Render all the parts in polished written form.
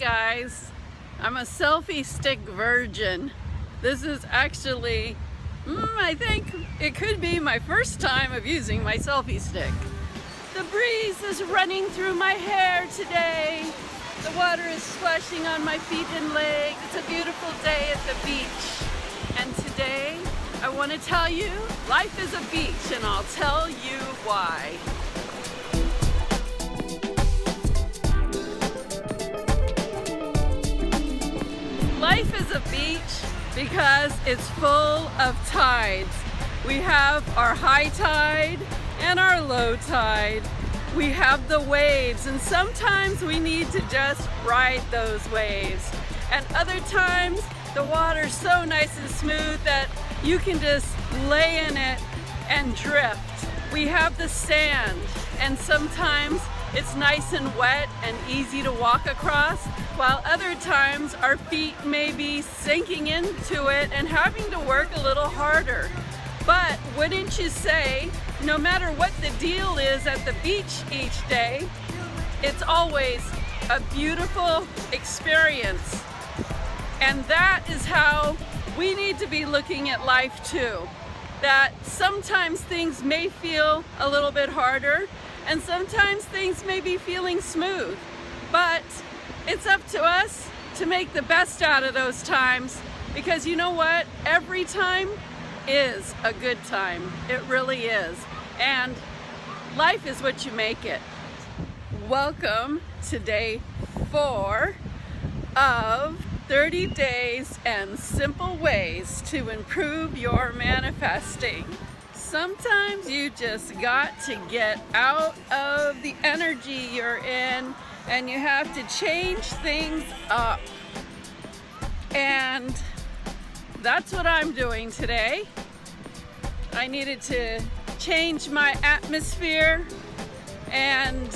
guys, I'm a selfie stick virgin. This is actually, I think it could be my first time of using my selfie stick. The breeze is running through my hair today. The water is splashing on my feet and legs. It's a beautiful day at the beach. And today, I want to tell you, life is a beach, and I'll tell you why. Life is a beach because it's full of tides. We have our high tide and our low tide. We have the waves, and sometimes we need to just ride those waves. And other times, the water's so nice and smooth that you can just lay in it and drift. We have the sand, and sometimes it's nice and wet and easy to walk across, while other times our feet may be sinking into it and having to work a little harder. But wouldn't you say, no matter what the deal is at the beach each day, it's always a beautiful experience. And that is how we need to be looking at life too. That sometimes things may feel a little bit harder, and sometimes things may be feeling smooth, but it's up to us to make the best out of those times, because you know what? Every time is a good time. It really is. And life is what you make it. Welcome to day 4 of 30 days and simple ways to improve your manifesting. Sometimes you just got to get out of the energy you're in, and you have to change things up. And that's what I'm doing today. I needed to change my atmosphere, and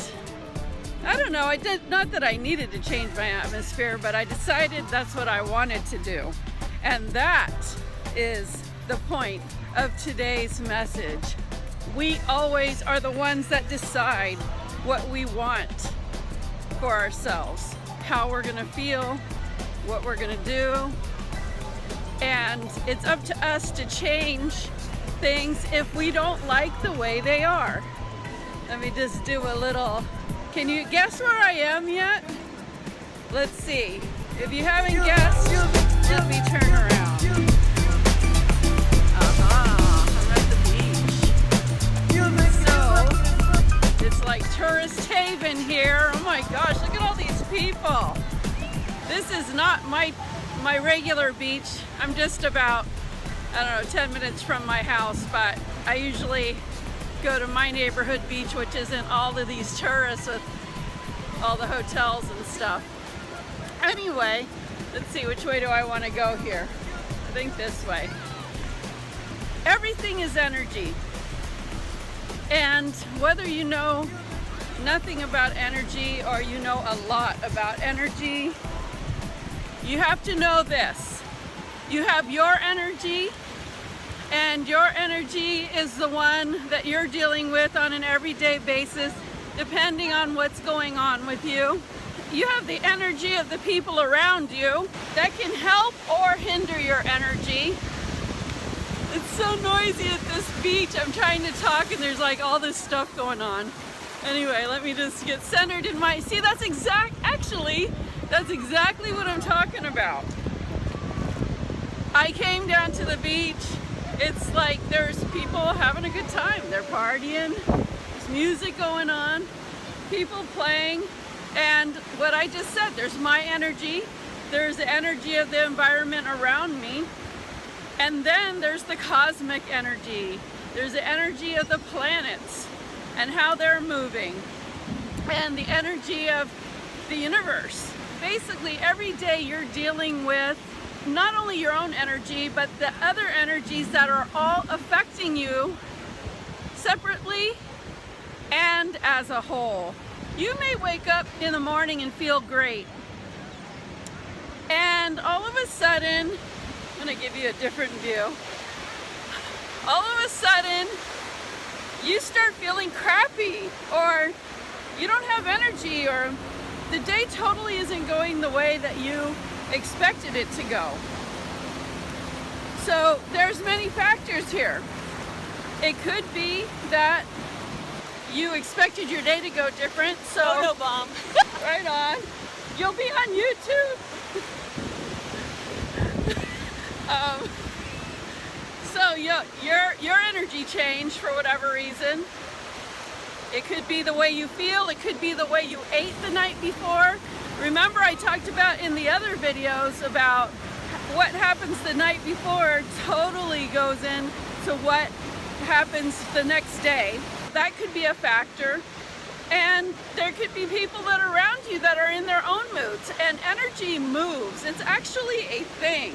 I don't know, not that I needed to change my atmosphere, but I decided that's what I wanted to do. And that is the point of today's message. We always are the ones that decide what we want for ourselves, how we're gonna feel, what we're gonna do, and it's up to us to change things if we don't like the way they are. Let me just do a little, can you guess where I am yet? Let's see. If you haven't guessed, let me turn around. I'm at the beach. So, it's like tourist haven here. Oh my gosh, look at all these people. This is not my regular beach. I'm just about, 10 minutes from my house, but I usually go to my neighborhood beach, which isn't all of these tourists with all the hotels and stuff. Anyway, let's see, which way do I want to go here? I think this way. Everything is energy. And whether you know nothing about energy or you know a lot about energy, you have to know this. You have your energy, and your energy is the one that you're dealing with on an everyday basis, depending on what's going on with you. You have the energy of the people around you that can help or hinder your energy. It's so noisy at this beach. I'm trying to talk and there's like all this stuff going on. Anyway, let me just get centered in my, see, that's exactly what I'm talking about. I came down to the beach. It's like there's people having a good time. They're partying, there's music going on, people playing, and what I just said, there's my energy, there's the energy of the environment around me, and then there's the cosmic energy. There's the energy of the planets and how they're moving, and the energy of the universe. Basically, every day you're dealing with not only your own energy, but the other energies that are all affecting you separately and as a whole. You may wake up in the morning and feel great, and all of a sudden, I'm going to give you a different view. All of a sudden, you start feeling crappy, or you don't have energy, or the day totally isn't going the way that you expected it to go. So there's many factors here. It could be that you expected your day to go different, so oh, no bomb. right on. You'll be on YouTube. So your energy changed for whatever reason. It could be the way you feel, it could be the way you ate the night before. Remember, I talked about in the other videos about what happens the night before totally goes into what happens the next day. That could be a factor. And there could be people that are around you that are in their own moods, and energy moves. It's actually a thing.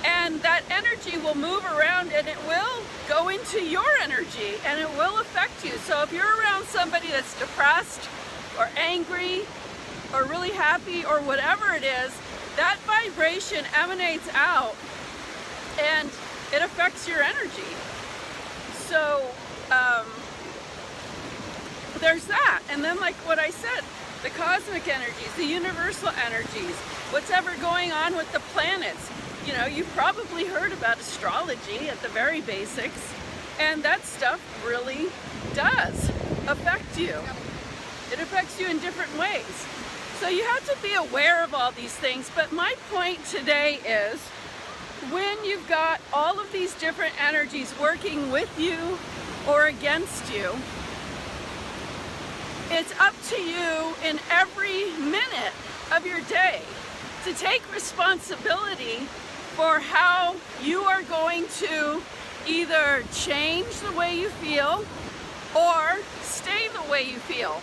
And that energy will move around and it will go into your energy and it will affect you. So if you're around somebody that's depressed or angry or really happy or whatever it is, that vibration emanates out and it affects your energy. So there's that. And then, like what I said, the cosmic energies, the universal energies, what's ever going on with the planets. You know, you've probably heard about astrology at the very basics, and that stuff really does affect you. It affects you in different ways. So you have to be aware of all these things, but my point today is when you've got all of these different energies working with you or against you, it's up to you in every minute of your day to take responsibility for how you are going to either change the way you feel or stay the way you feel.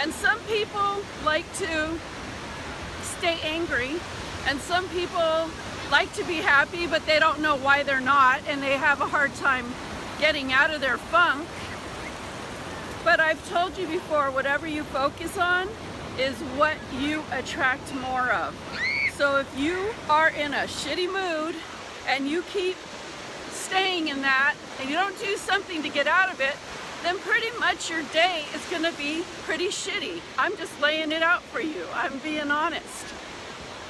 And some people like to stay angry, and some people like to be happy, but they don't know why they're not, and they have a hard time getting out of their funk. But I've told you before, whatever you focus on is what you attract more of. So if you are in a shitty mood and you keep staying in that and you don't do something to get out of it, then pretty much your day is going to be pretty shitty. I'm just laying it out for you. I'm being honest.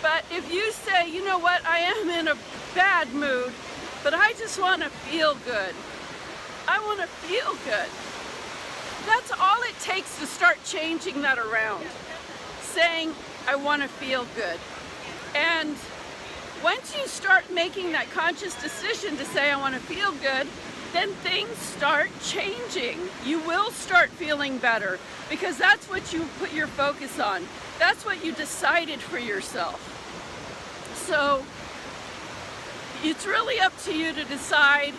But if you say, you know what, I am in a bad mood, but I just want to feel good. I want to feel good. That's all it takes to start changing that around. Saying, I want to feel good. And once you start making that conscious decision to say, I want to feel good, then things start changing. You will start feeling better because that's what you put your focus on. That's what you decided for yourself. So it's really up to you to decide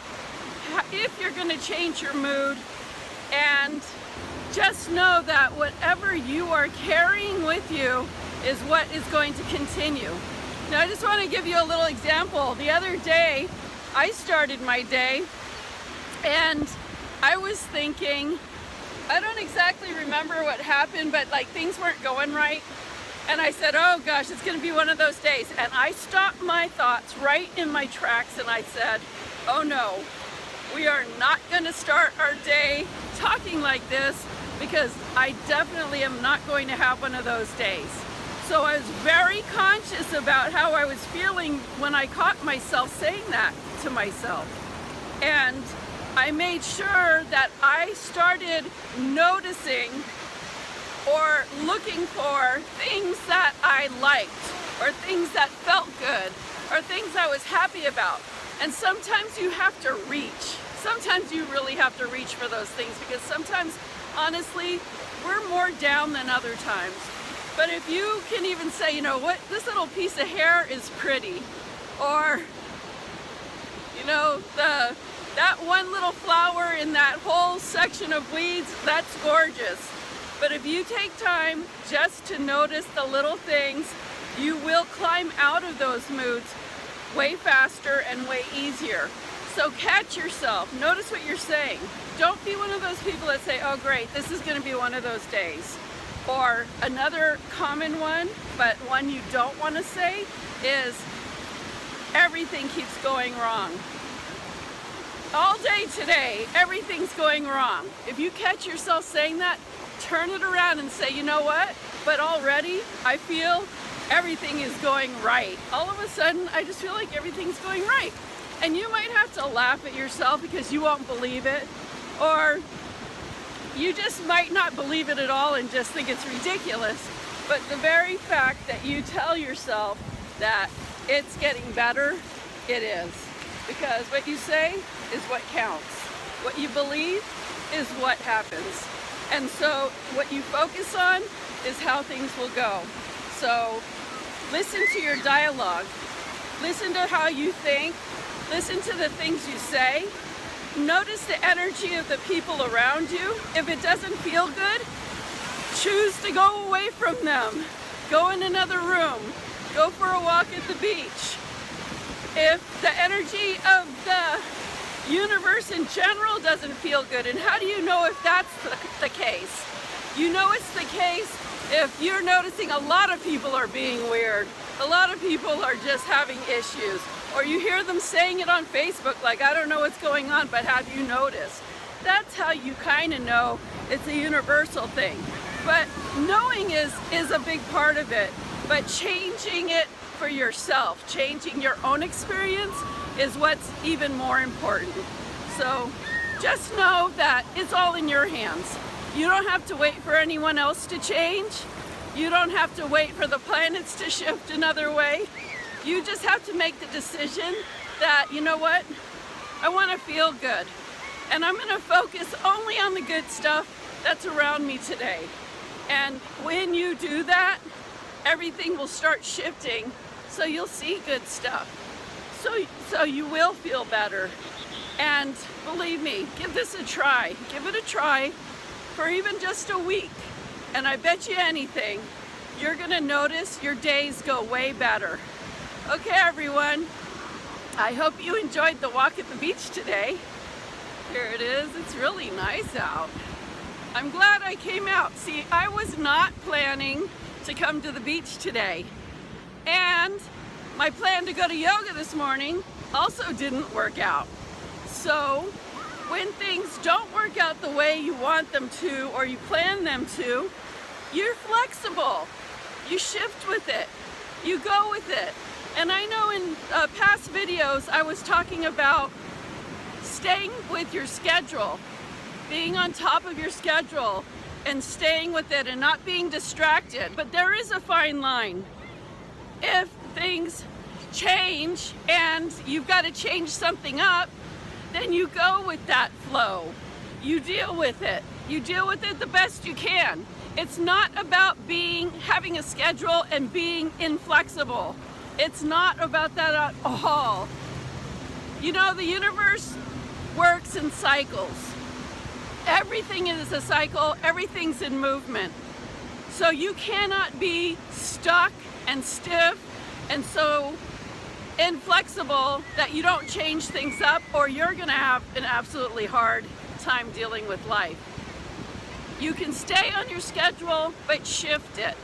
if you're going to change your mood, and just know that whatever you are carrying with you is what is going to continue. Now I just want to give you a little example. The other day I started my day and I was thinking, I don't exactly remember what happened, but like things weren't going right. And I said, oh gosh, it's going to be one of those days. And I stopped my thoughts right in my tracks and I said, oh no, we are not going to start our day talking like this because I definitely am not going to have one of those days. So I was very conscious about how I was feeling when I caught myself saying that to myself. And I made sure that I started noticing or looking for things that I liked or things that felt good or things I was happy about. And sometimes you have to reach. Sometimes you really have to reach for those things because sometimes, honestly, we're more down than other times. But if you can even say, you know what, this little piece of hair is pretty, or, you know, that one little flower in that whole section of weeds, that's gorgeous. But if you take time just to notice the little things, you will climb out of those moods way faster and way easier. So catch yourself. Notice what you're saying. Don't be one of those people that say, oh great, this is going to be one of those days. Or another common one, but one you don't want to say, is everything keeps going wrong. All day today, everything's going wrong. If you catch yourself saying that, turn it around and say, you know what? but already I feel everything is going right. All of a sudden, I just feel like everything's going right. And you might have to laugh at yourself because you won't believe it, or you just might not believe it at all and just think it's ridiculous. But the very fact that you tell yourself that it's getting better, it is. Because what you say is what counts. What you believe is what happens. And so what you focus on is how things will go. So listen to your dialogue. Listen to how you think. Listen to the things you say. Notice the energy of the people around you. If it doesn't feel good, choose to go away from them. Go in another room. Go for a walk at the beach. If the energy of the universe in general doesn't feel good, and how do you know if that's the case? You know it's the case if you're noticing a lot of people are being weird. A lot of people are just having issues. Or you hear them saying it on Facebook like, I don't know what's going on, but have you noticed? That's how you kind of know it's a universal thing. But knowing is a big part of it. But changing it for yourself, changing your own experience is what's even more important. So just know that it's all in your hands. You don't have to wait for anyone else to change. You don't have to wait for the planets to shift another way. You just have to make the decision that, you know what, I want to feel good. And I'm going to focus only on the good stuff that's around me today. And when you do that, everything will start shifting, so you'll see good stuff. So you will feel better. And believe me, give this a try. Give it a try for even just a week. And I bet you anything, you're gonna notice your days go way better. Okay, everyone, I hope you enjoyed the walk at the beach today. Here it is, it's really nice out. I'm glad I came out. See, I was not planning to come to the beach today. And my plan to go to yoga this morning also didn't work out. So when things don't work out the way you want them to or you plan them to, you're flexible. You shift with it. You go with it. And I know in past videos I was talking about staying with your schedule, being on top of your schedule and staying with it and not being distracted. But there is a fine line. If things change and you've got to change something up, then you go with that flow. You deal with it. You deal with it the best you can. It's not about having a schedule and being inflexible. It's not about that at all. You know, the universe works in cycles. Everything is a cycle, everything's in movement. So you cannot be stuck and stiff and so inflexible that you don't change things up, or you're gonna have an absolutely hard time dealing with life. You can stay on your schedule, but shift it.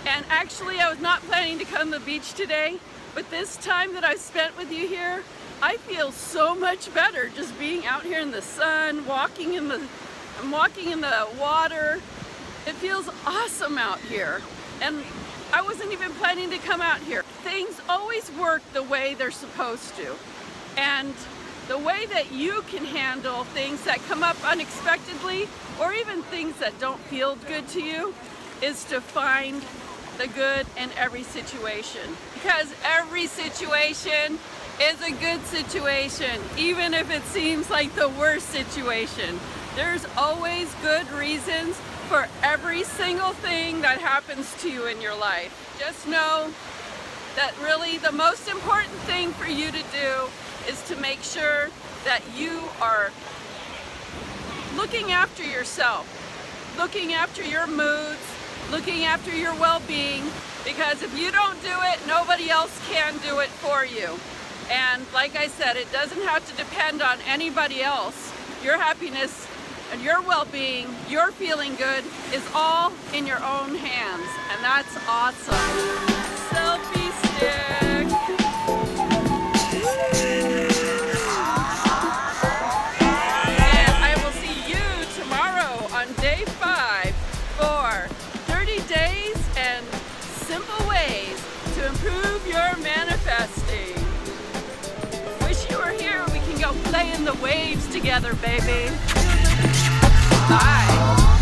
And actually, I was not planning to come to the beach today, but this time that I've spent with you here, I feel so much better just being out here in the sun, walking in the water. It feels awesome out here. And I wasn't even planning to come out here. Things always work the way they're supposed to. And the way that you can handle things that come up unexpectedly, or even things that don't feel good to you, is to find the good in every situation. Because every situation is a good situation, even if it seems like the worst situation. There's always good reasons for every single thing that happens to you in your life. Just know that really the most important thing for you to do is to make sure that you are looking after yourself, looking after your moods, looking after your well-being, because if you don't do it, nobody else can do it for you. And like I said, it doesn't have to depend on anybody else. Your happiness and your well-being, your feeling good is all in your own hands, and that's awesome. Selfie stick. And I will see you tomorrow on day 5 for 30 days prove you're manifesting. Wish you were here. We can go play in the waves together, baby. Bye.